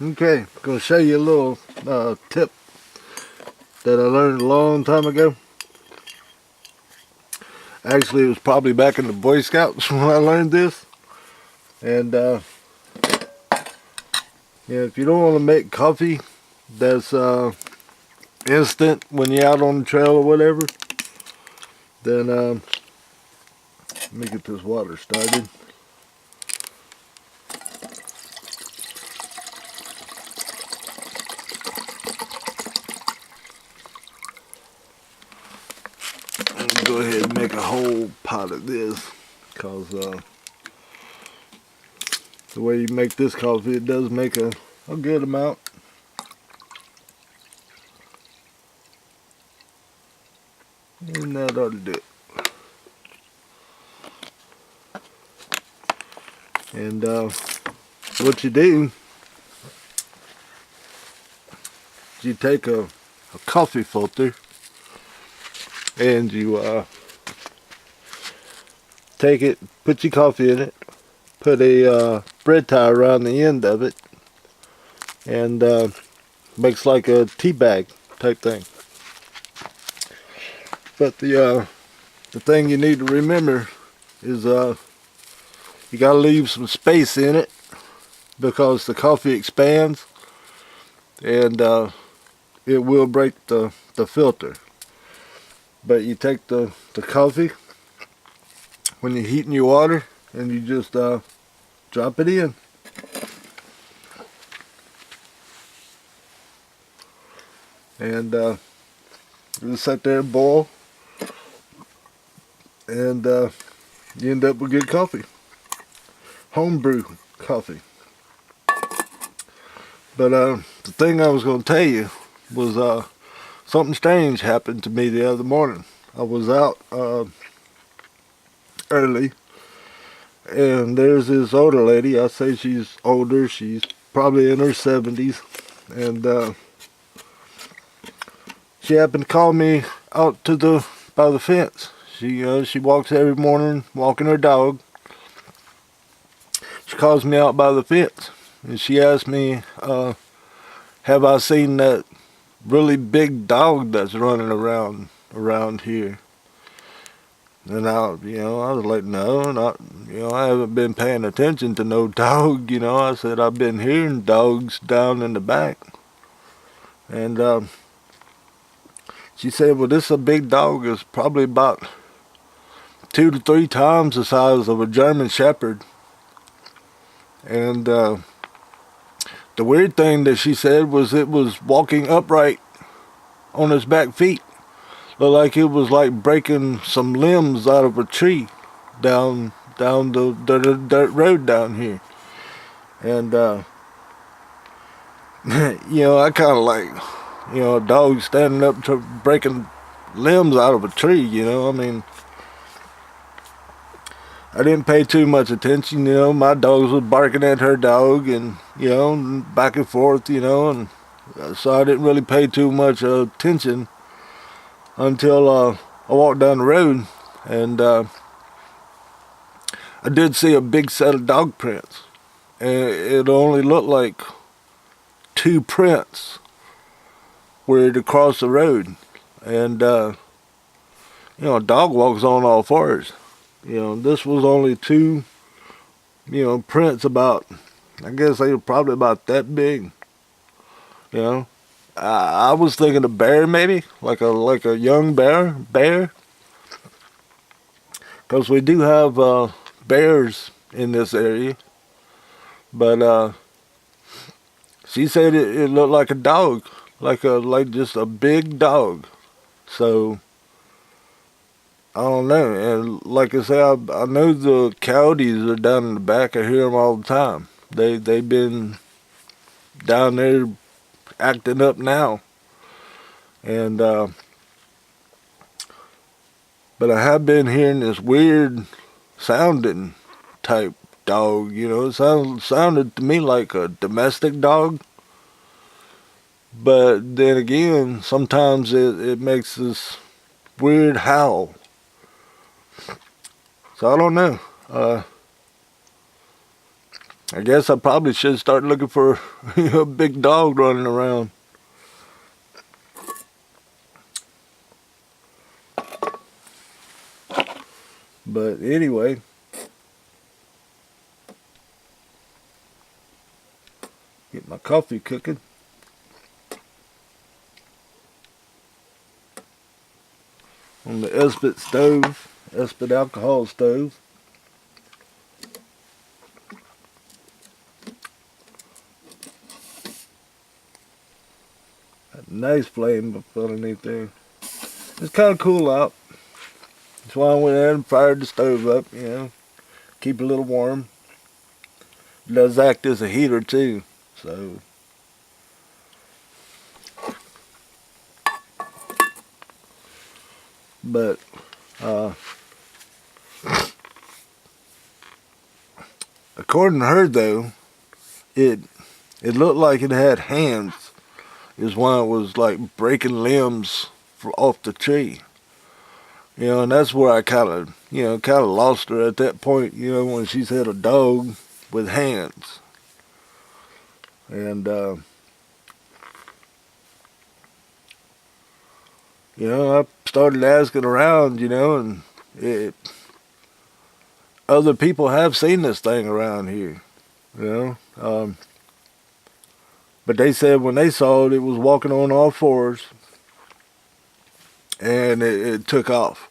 Okay, gonna show you a little tip that I learned a long time ago. Actually, it was probably back in the Boy Scouts when I learned this. And yeah, if you don't want to make coffee that's instant when you're out on the trail or whatever, then let me get this water started. I'm gonna go ahead and make a whole pot of this, because the way you make this coffee, it does make a good amount. And that ought to do it. And what you do, you take a coffee filter and you take it, put your coffee in it, put a bread tie around the end of it, and makes like a tea bag type thing. But the thing you need to remember is you gotta leave some space in it, because the coffee expands and it will break the filter. But you take the coffee when you're heating your water and you just drop it in. And just sit there and boil, and you end up with good coffee. Homebrew coffee. But the thing I was going to tell you was something strange happened to me the other morning. I was out early, and there's this older lady. I say she's older. She's probably in her 70s, and she happened to call me out by the fence. She walks every morning walking her dog. She calls me out by the fence, and she asked me, have I seen that really big dog that's running around here? And I was like, no, I haven't been paying attention to no dog. I said, I've been hearing dogs down in the back. And she said, well, this is a big dog. It's probably about 2 to 3 times the size of a German Shepherd. And the weird thing that she said was it was walking upright on its back feet. Looked like it was like breaking some limbs out of a tree down the dirt road down here. And I kind of like, a dog standing up to breaking limbs out of a tree. I mean, I didn't pay too much attention. My dogs was barking at her dog, and back and forth, and so I didn't really pay too much attention until I walked down the road, and I did see a big set of dog prints. And it only looked like 2 prints where it across the road. And a dog walks on all fours. This was only 2 prints about, I guess they were probably about that big. I was thinking a bear, maybe like a young bear, because we do have bears in this area. But she said it looked like a dog, like just a big dog. So I don't know. And like I say, I know the coyotes are down in the back. I hear them all the time. They've been down there acting up now. And but I have been hearing this weird sounding type dog. It sounded to me like a domestic dog. But then again, sometimes it makes this weird howl. So I don't know. I guess I probably should start looking for a big dog running around. But anyway, get my coffee cooking. On the Espit stove, Espit alcohol stove. Nice flame up underneath there. It's kind of cool out. That's why I went in and fired the stove up, keep it a little warm. It does act as a heater too, so. But, according to her though, it looked like it had hands. Is why it was like breaking limbs off the tree. And that's where I kind of lost her at that point, when she said a dog with hands. And, I started asking around, and other people have seen this thing around here, But they said when they saw it, it was walking on all fours, and it took off.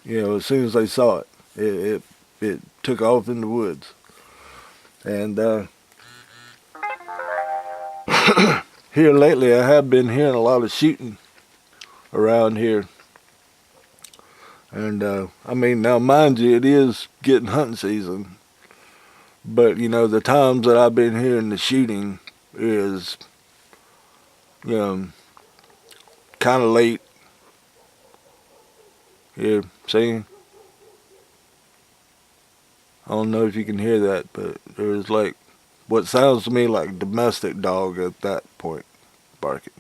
As soon as they saw it, it took off in the woods. And here lately, I have been hearing a lot of shooting around here. And I mean, now mind you, it is getting hunting season. But the times that I've been hearing the shooting is, kind of late. Here, see? I don't know if you can hear that, but there's like what sounds to me like a domestic dog at that point barking.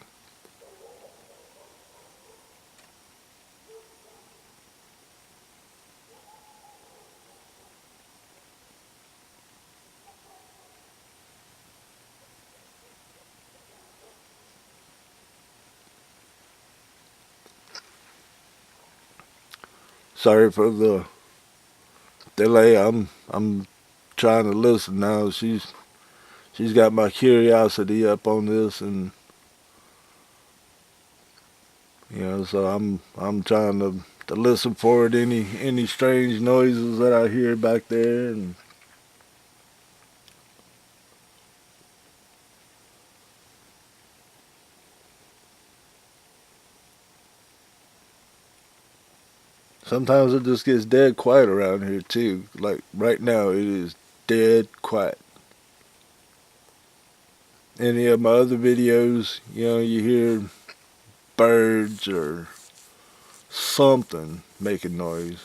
Sorry for the delay. I'm trying to listen now. She's got my curiosity up on this, and so I'm trying to listen for it. Any strange noises that I hear back there, and sometimes it just gets dead quiet around here too. Like right now, it is dead quiet. Any of my other videos, you hear birds or something making noise.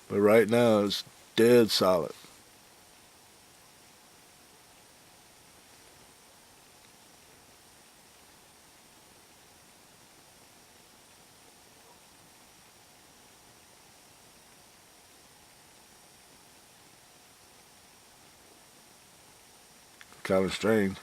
But right now it's dead silent. Kind of strange.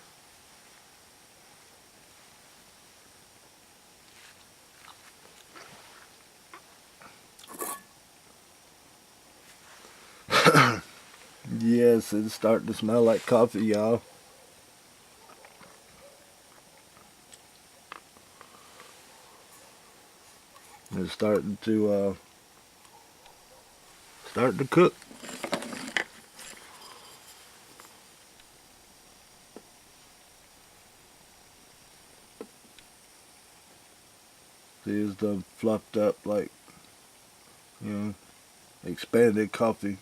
Yes, it's starting to smell like coffee, y'all. It's starting to cook. See, it's done fluffed up like, you know, expanded coffee.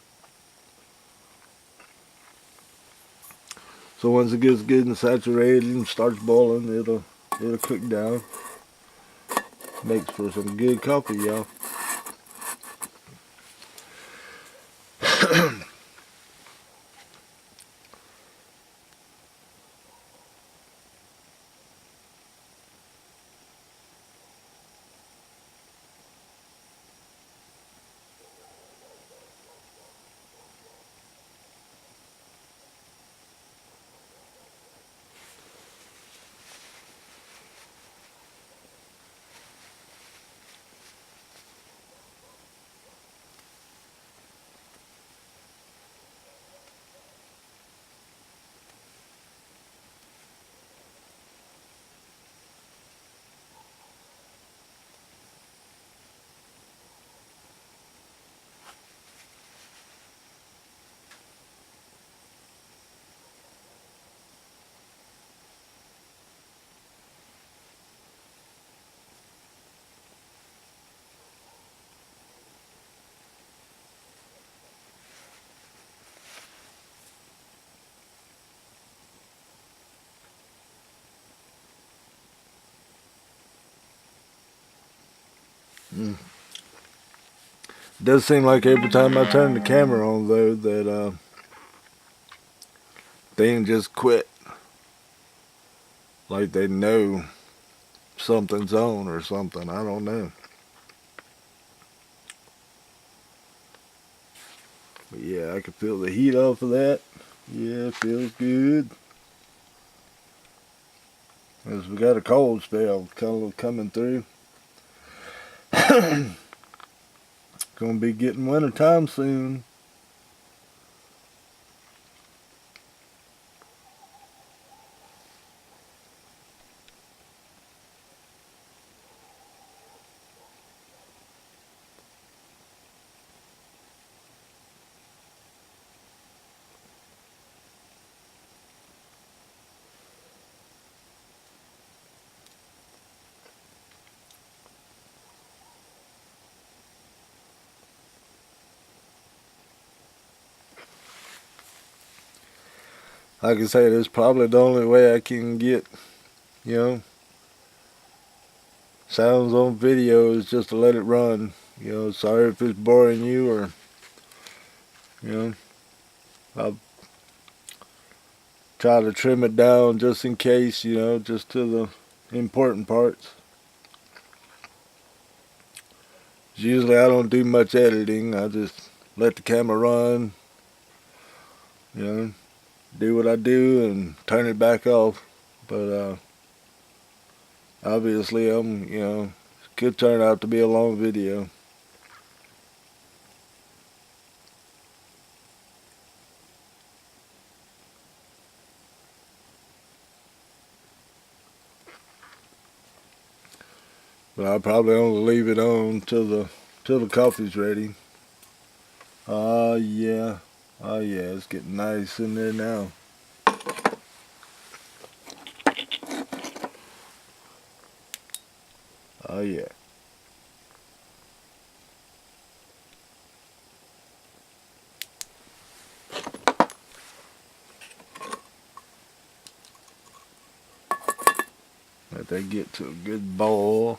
So once it gets good and saturated and starts boiling, it'll cook down. Makes for some good coffee, y'all. Does seem like every time I turn the camera on, though, that thing just quit. Like they know something's on or something. I don't know. But yeah, I can feel the heat off of that. Yeah, it feels good. As we got a cold spell kind of coming through. Gonna be getting winter time soon. Like I say, that's probably the only way I can get, you know, sounds on video is just to let it run. You know, sorry if it's boring you or, you know, I'll try to trim it down just in case, you know, just to the important parts. Usually I don't do much editing. I just let the camera run, you know, do what I do and turn it back off. But obviously you know, it could turn out to be a long video. But I'll probably only leave it on till the coffee's ready. Yeah. Oh yeah, it's getting nice in there now. Oh yeah. Let that get to a good boil.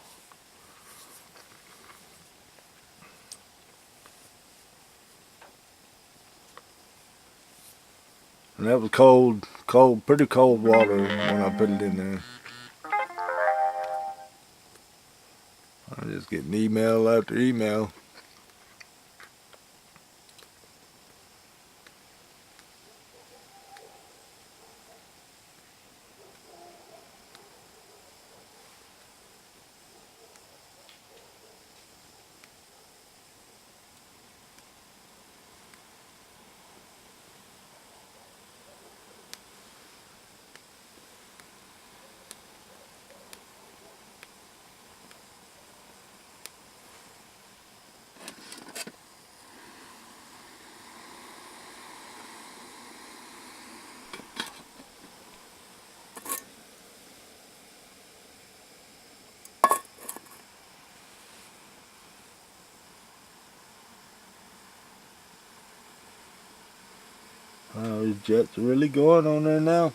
And that was pretty cold water when I put it in there. I'm just getting email after email. These jets are really going on there now.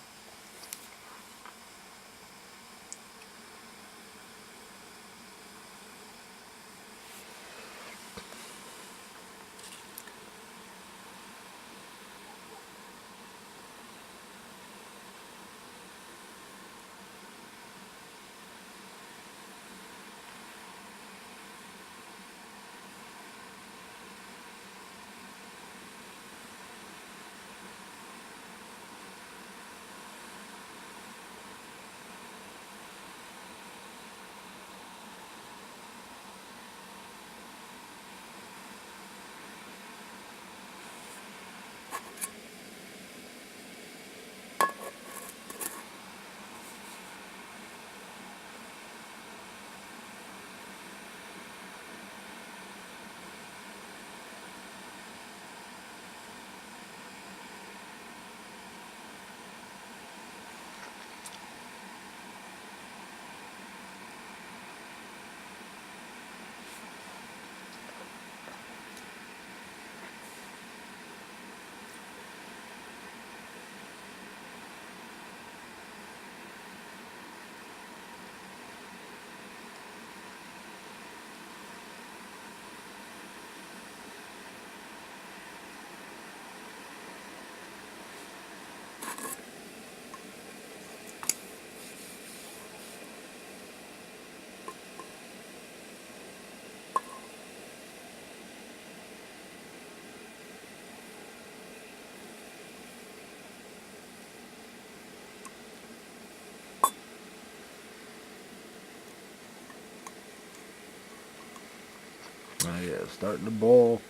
it's starting to boil.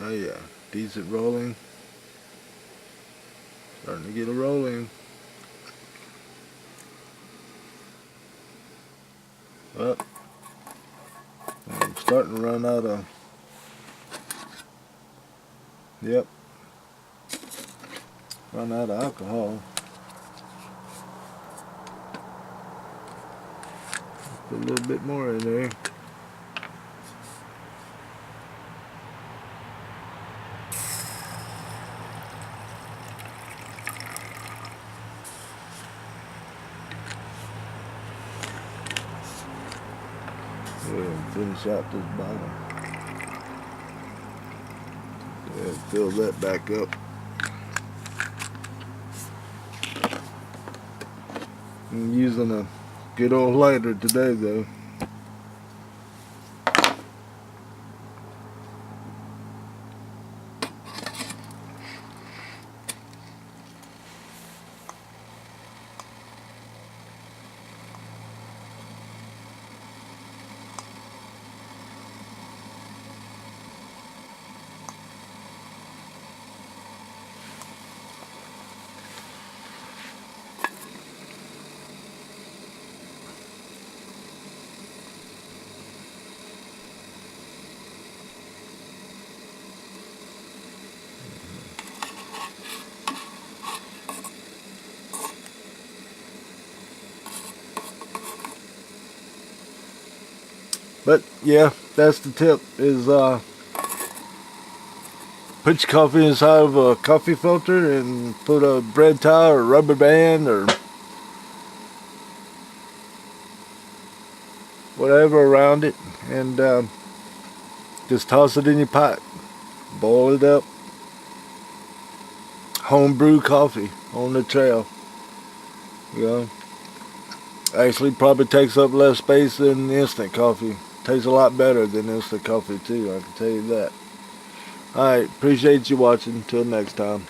Oh yeah, decent rolling. Starting to get a rolling. Well, I'm starting to run out of, yep, run out of alcohol. Put a little bit more in there. Yeah, finish out this bottle. Yeah, fill that back up. I'm using a good old lighter today though. But yeah, that's the tip, is put your coffee inside of a coffee filter and put a bread towel or rubber band or whatever around it, and just toss it in your pot. Boil it up. Homebrew coffee on the trail. You know, actually probably takes up less space than instant coffee. Tastes a lot better than instant coffee too, I can tell you that. Alright, appreciate you watching. Till next time.